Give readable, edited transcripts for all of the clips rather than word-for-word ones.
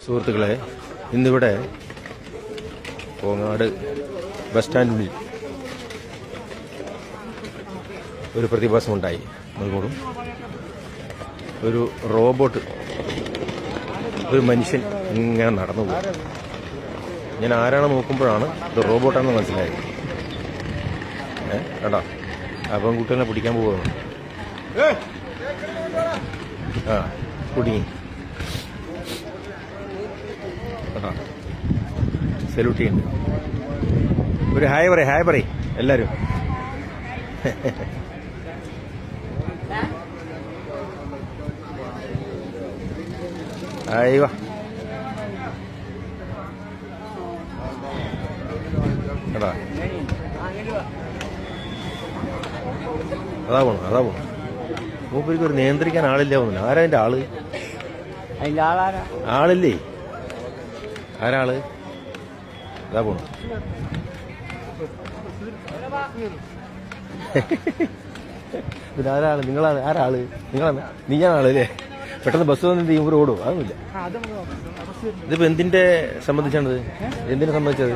സുഹൃത്തുക്കളെ, ഇന്നിവിടെ കോങ്ങാട് ബസ് സ്റ്റാൻഡിൽ ഒരു പ്രതിഭാസമുണ്ടായി. അതുകൊണ്ടും ഒരു റോബോട്ട്, ഒരു മനുഷ്യൻ ഇങ്ങനെ നടന്നു പോകും. ഞാൻ ആരാണ് നോക്കുമ്പോഴാണ് ഇത് റോബോട്ടാണെന്ന് മനസ്സിലായത്. കേട്ടോ, അപ്പം കുട്ടികളെ പിടിക്കാൻ പോവുകയാണ്. ആ കുടുങ്ങി. സല്യൂട്ട് ചെയ്യുന്നു. ഒരു ഹായ് പറയ് എല്ലാവരും. അയ്യോ, കേട്ടാ, അതാ പോണു. മൂപ്പർക്ക് ഒരു നിയന്ത്രിക്കാൻ ആളില്ല ഒന്നുമില്ല. ആരാ അതിന്റെ ആള്? ആളില്ലേ? ആരാള്? അതാ പോണു. പിന്നെ ആരാള്? ആരാള്? നിങ്ങളാണ്? നീയാണാളല്ലേ? പെട്ടെന്ന് ബസ് വന്നിട്ട് ഈ ഓടും? അതൊന്നുമില്ല. ഇതിപ്പോ എന്തിന്റെ സംബന്ധിച്ചാണിത്? എന്തിനെ സംബന്ധിച്ചത്?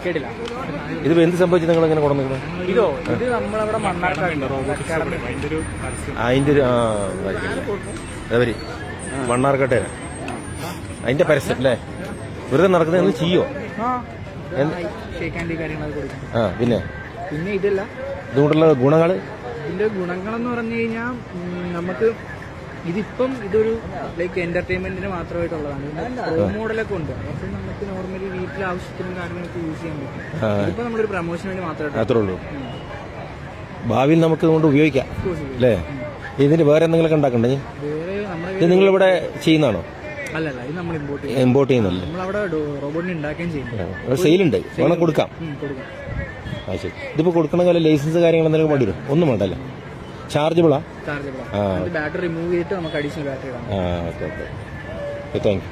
കേട്ടില്ല. ഇതിപ്പോ എന്ത് സംഭവിച്ചത്? നിങ്ങൾ എങ്ങനെ കൊണ്ടുവന്നത്? അതിന്റെ ഒരു അതവര് മണ്ണാർക്കട്ടെ അതിന്റെ പരസ്യം അല്ലേ? വെറുതെ നടക്കുന്നത് എന്ന് ചെയ്യോ? പിന്നെ ഇതല്ല, ഇതുകൊണ്ടുള്ള ഗുണങ്ങള്. ഇതിന്റെ ഗുണങ്ങളെന്ന് പറഞ്ഞു കഴിഞ്ഞാൽ നമുക്ക് ഇതിപ്പം ഇതൊരു ലൈക്ക് എന്റർടൈൻമെന്റിന് മാത്രമായിട്ടുള്ളതാണ്. പ്രോ മോഡലൊക്കെ ഉണ്ട്. പക്ഷെ നമുക്ക് നോർമലി വീട്ടിലെ ആവശ്യത്തിനും കാര്യങ്ങളൊക്കെ യൂസ് ചെയ്യാൻ പറ്റും. ഇപ്പൊ നമ്മളൊരു പ്രൊമോഷന് വേണ്ടി മാത്രമേ അത്രേ ഉള്ളൂ. ഭാവിയിൽ നമുക്ക് ഇതുകൊണ്ട് ഉപയോഗിക്കാം അല്ലേ? ഇതിന് വേറെ എന്തെങ്കിലുമൊക്കെ ഉണ്ടാക്കണ്ടേ? ഇത് നിങ്ങളിവിടെ ചെയ്യുന്നതാണോ? അല്ലല്ല, ഇത് നമ്മൾ ഇമ്പോർട്ട് ചെയ്യുന്നല്ലേ? നമ്മളവിടെ റോബോട്ടിനെ ഉണ്ടാക്കുകയും ചെയ്യുന്നു. സെയിലുണ്ട്, വേണം കൊടുക്കാം. ആ ശരി. ഇതിപ്പോ കൊടുക്കണ പോലെ ലൈസൻസ് കാര്യങ്ങൾ എന്തെങ്കിലും വേണ്ടി വരും? ഒന്നും വേണ്ടല്ലേ? ചാർജബിളാ? ബാറ്ററി റിമൂവ് ചെയ്തിട്ട് നമുക്ക് അഡീഷണൽ ബാറ്ററി ഇടാം. Okay, thank you.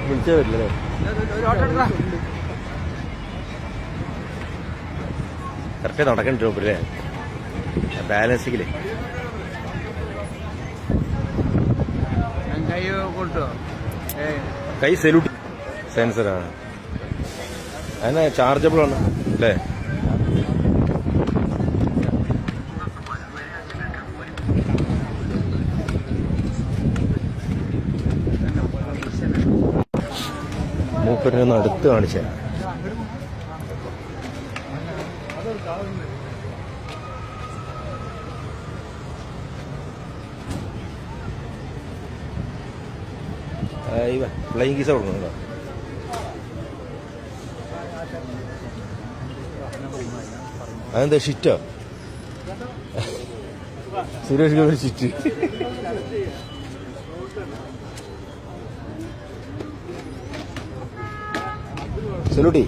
വിളിച്ചേ വരില്ലേ? കറക്റ്റ് നടക്കണ്ട അല്ലേ? ബാലൻസിങ്ങില്ലേ? കൈ സല്യൂട്ട് സെൻസറാണ്. അതിന് ചാർജബിൾ ആണ് അല്ലേ? മൂപ്പരിനെ ഒന്ന് അടുത്ത് കാണിച്ചേ. ഫ്ലൈങ് കീസ കൊടുക്കണോ? അതെന്താ ഷിറ്റോ? സുരേഷ് ഗോപി ഷിറ്റ്. സല്യൂട്ടി.